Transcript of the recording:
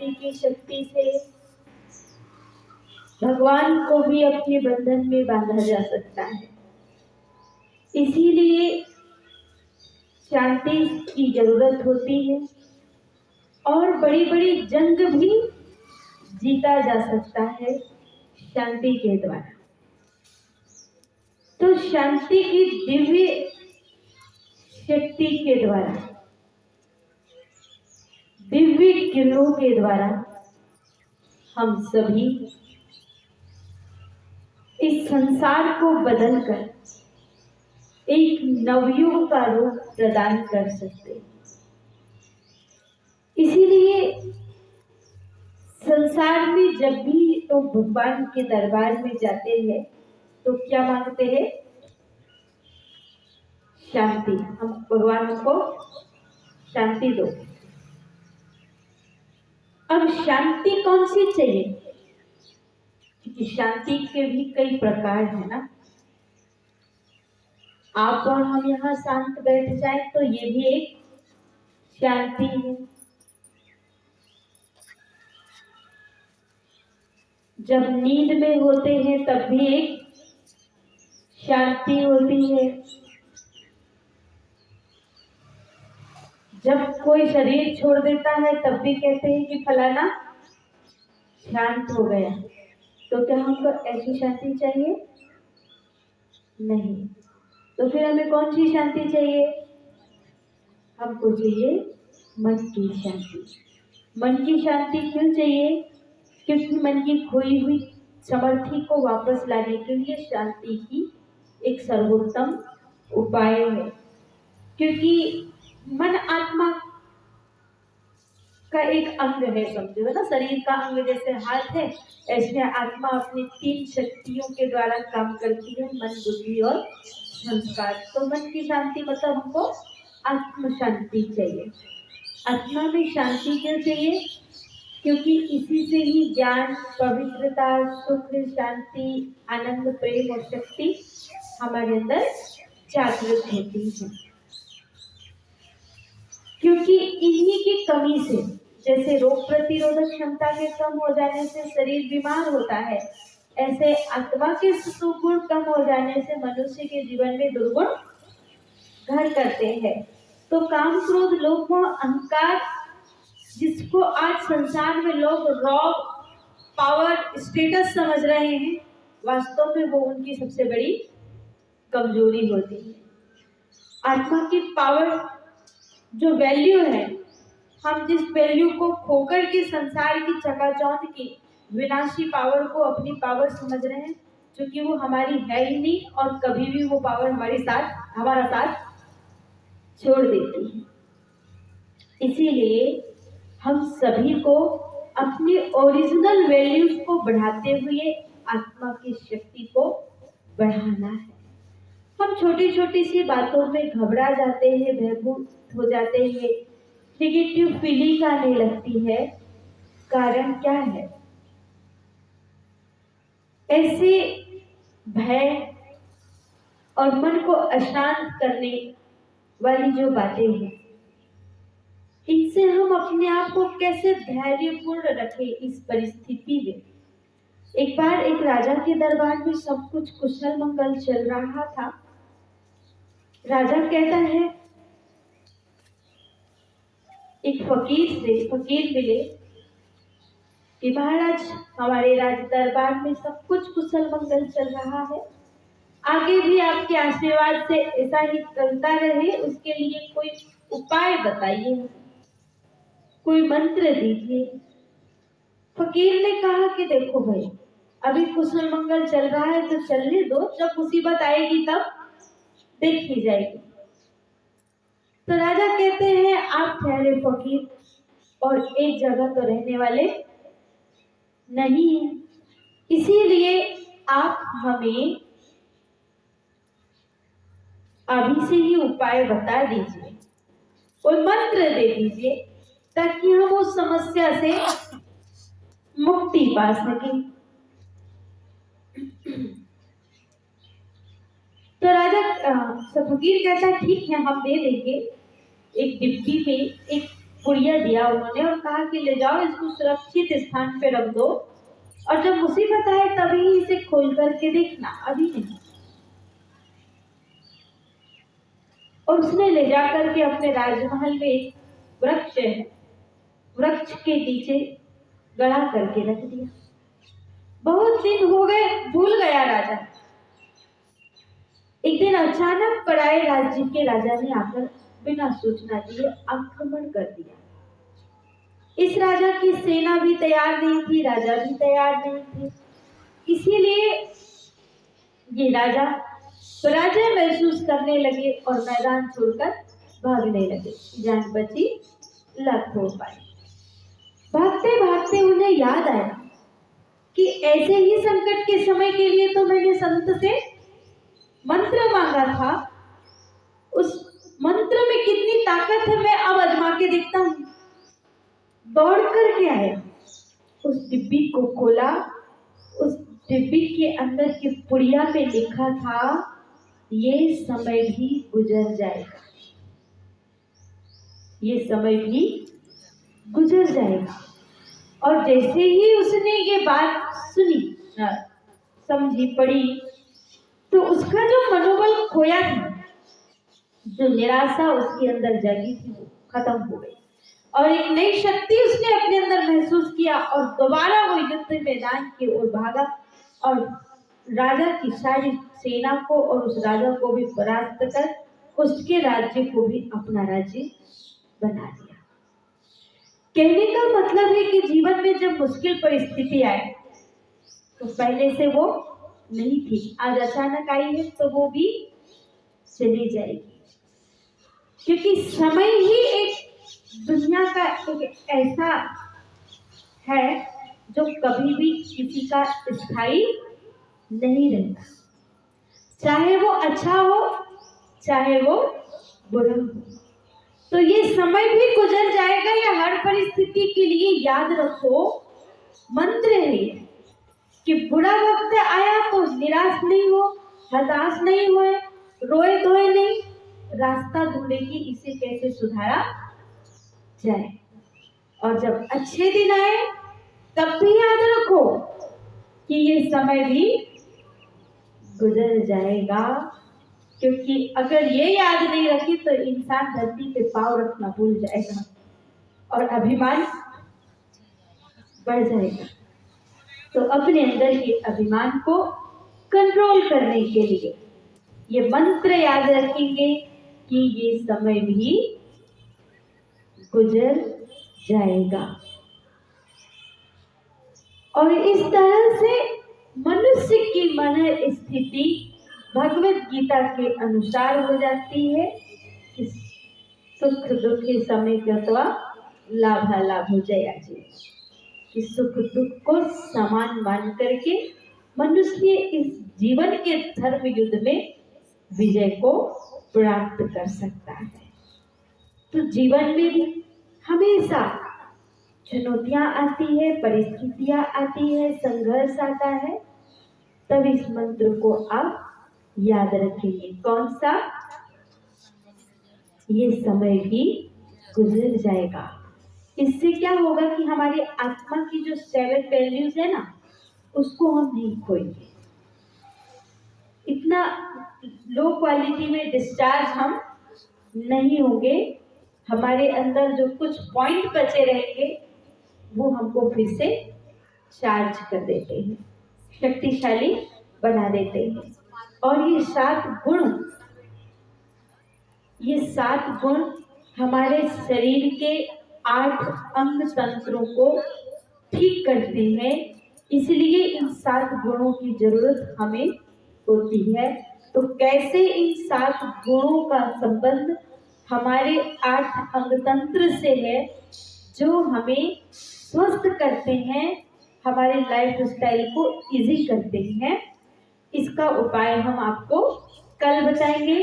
शांति की शक्ति से भगवान को भी अपने बंधन में बांधा जा सकता है। इसीलिए शांति की जरूरत होती है और बड़ी बड़ी जंग भी जीता जा सकता है शांति के द्वारा। तो शांति की दिव्य शक्ति के द्वारा, दिव्य किरणों के द्वारा हम सभी इस संसार को बदलकर एक नवयुग का रूप प्रदान कर सकते। इसीलिए संसार में जब भी तो भगवान के दरबार में जाते हैं तो क्या मांगते हैं? शांति। हम भगवान को शांति दो। अब शांति कौन सी चाहिए? क्योंकि शांति के भी कई प्रकार है ना। आप और हम यहाँ शांत बैठ जाए तो ये भी एक शांति है। जब नींद में होते हैं तब भी एक शांति होती है। जब कोई शरीर छोड़ देता है तब भी कहते हैं कि फलाना शांत हो गया। तो क्या हमको ऐसी शांति चाहिए? नहीं। तो फिर हमें कौन सी शांति चाहिए? हमको चाहिए मन की शांति। मन की शांति क्यों चाहिए? क्योंकि मन की खोई हुई समर्थी को वापस लाने के लिए शांति की एक सर्वोत्तम उपाय है। क्योंकि मन आत्मा का एक अंग है, समझो ना। शरीर का अंग जैसे हाथ है, ऐसे आत्मा अपनी 3 शक्तियों के द्वारा काम करती है, मन, बुद्धि और संस्कार। तो मन की शांति मतलब हमको आत्म शांति चाहिए। आत्मा में शांति क्यों चाहिए? क्योंकि इसी से ही ज्ञान, पवित्रता, सुख, शांति, आनंद, प्रेम और शक्ति हमारे अंदर जागृत होती है। क्योंकि इन्हीं की कमी से, जैसे रोग प्रतिरोधक क्षमता के कम हो जाने से शरीर बीमार होता है, ऐसे आत्मा के सुगुण कम हो जाने से मनुष्य के जीवन में दुर्गुण घर करते हैं। तो काम, क्रोध, लोभ, अहंकार, जिसको आज संसार में लोग रॉब, पावर, स्टेटस समझ रहे हैं, वास्तव में वो उनकी सबसे बड़ी कमजोरी होती है। आत्मा की पावर जो वैल्यू है, हम जिस वैल्यू को खोकर के संसार की चकाचौंध की विनाशी पावर को अपनी पावर समझ रहे हैं, क्योंकि वो हमारी है ही नहीं और कभी भी वो पावर हमारा साथ छोड़ देती है। इसीलिए हम सभी को अपनी ओरिजिनल वैल्यूज को बढ़ाते हुए आत्मा की शक्ति को बढ़ाना है। हम छोटी छोटी सी बातों में घबरा जाते हैं, भयभीत हो जाते हैं, नेगेटिव फीलिंग आने लगती है। कारण क्या है? ऐसे भय और मन को अशांत करने वाली जो बातें हैं, इनसे हम अपने आप को कैसे धैर्यपूर्ण रखें इस परिस्थिति में। एक बार एक राजा के दरबार में सब कुछ कुशल मंगल चल रहा था। राजा कहता है, एक फकीर मिले कि महाराज, हमारे राज दरबार में सब कुछ कुशल मंगल चल रहा है, आगे भी आपके आशीर्वाद से ऐसा ही चलता रहे, उसके लिए कोई उपाय बताइए, कोई मंत्र दीजिए। फकीर ने कहा कि देखो भाई, अभी कुशल मंगल चल रहा है तो चलने दो, जब मुसीबत आएगी तब देखी जाएगी। तो राजा कहते हैं, आप ठहरे फकीर, और एक जगह तो रहने वाले नहीं है, इसीलिए आप हमें अभी से ही उपाय बता दीजिए और मंत्र दे दीजिए, ताकि हम उस समस्या से मुक्ति पा सकें। तो राजा फकीर कहता है, ठीक है, हम दे देंगे। एक डिब्बी में एक पुड़िया दिया उन्होंने और कहा कि ले जाओ, इसको सुरक्षित स्थान पे रख दो और जब मुसीबत आए तभी इसे खोल करके देखना, अभी नहीं। और उसने ले जाकर के अपने राजमहल में एक वृक्ष है, वृक्ष के नीचे गड़ा करके रख दिया। बहुत दिन हो गए, भूल गया राजा। एक दिन अचानक पराए राज्य के राजा ने आकर बिना सूचना दिए आक्रमण कर दिया। इस राजा की सेना भी तैयार नहीं थी, राजा भी तैयार नहीं थे, इसीलिए ये राजा पराजय महसूस करने लगे और मैदान छोड़कर भागने लगे। जान बची, लक हो पाई। भागते भागते उन्हें याद आया कि ऐसे ही संकट के समय के लिए तो मैंने संत से मंत्र मांगा था, उस मंत्र में कितनी ताकत है, मैं अब आजमा के देखता हूँ। दौड़ करके आया, उस डिब्बी को खोला, उस डिब्बी के अंदर की पुड़िया पे लिखा था, ये समय भी गुजर जाएगा, ये समय भी गुजर जाएगा। और जैसे ही उसने ये बात सुनी, समझी, पढ़ी, तो उसका जो मनोबल खोया था, जो निराशा उसके अंदर जगी थी, वो खत्म हो गई और एक नई शक्ति उसने अपने अंदर महसूस किया और दोबारा वो युद्ध मैदान की ओर भागा और राजा की सारी सेना को और उस राजा को भी परास्त कर उसके राज्य को भी अपना राज्य बना दिया। कहने का मतलब है कि जीवन में जब मुश्किल परिस्थिति आए तो पहले से वो नहीं थी, आज अचानक आई है तो वो भी चली जाएगी, क्योंकि समय ही एक दुनिया का एक ऐसा है जो कभी भी किसी का स्थायी नहीं रहता, चाहे वो अच्छा हो चाहे वो बुरा हो। तो ये समय भी गुजर जाएगा, या हर परिस्थिति के लिए याद रखो मंत्र है कि बुरा वक्त आया तो निराश नहीं हो, हताश नहीं हो, रोए धोए नहीं, रास्ता ढूंढे कि इसे कैसे सुधारा जाए। और जब अच्छे दिन आए तब भी याद रखो कि ये समय भी गुजर जाएगा, क्योंकि अगर ये याद नहीं रखी तो इंसान धरती पे पाँव रखना भूल जाएगा और अभिमान बढ़ जाएगा। तो अपने अंदर के अभिमान को कंट्रोल करने के लिए ये मंत्र याद रखेंगे कि ये समय भी गुजर जाएगा। और इस तरह से मनुष्य की मन स्थिति भगवत गीता के अनुसार हो जाती है कि सुख दुख के समय कृत्वा लाभालाभ हो जाया जी, कि सुख दुख को समान मान करके मनुष्य इस जीवन के धर्म युद्ध में विजय को प्राप्त कर सकता है। तो जीवन में भी हमेशा चुनौतियां आती है, परिस्थितियां आती है, संघर्ष आता है, तब इस मंत्र को आप याद रखेंगे। कौन सा? ये समय भी गुजर जाएगा। इससे क्या होगा कि हमारी आत्मा की जो 7 वैल्यूज है ना, उसको हम नहीं खोएंगे। इतना लो क्वालिटी में डिस्चार्ज हम नहीं होंगे। हमारे अंदर जो कुछ पॉइंट बचे रहेंगे वो हमको फिर से चार्ज कर देते हैं, शक्तिशाली बना देते हैं। और ये 7 गुण हमारे शरीर के 8 अंग तंत्रों को ठीक करते हैं, इसलिए इन 7 गुणों की जरूरत हमें होती है। तो कैसे इन 7 गुणों का संबंध हमारे 8 अंग तंत्र से है, जो हमें स्वस्थ करते हैं, हमारे लाइफ स्टाइल को इजी करते हैं। इसका उपाय हम आपको कल बताएंगे।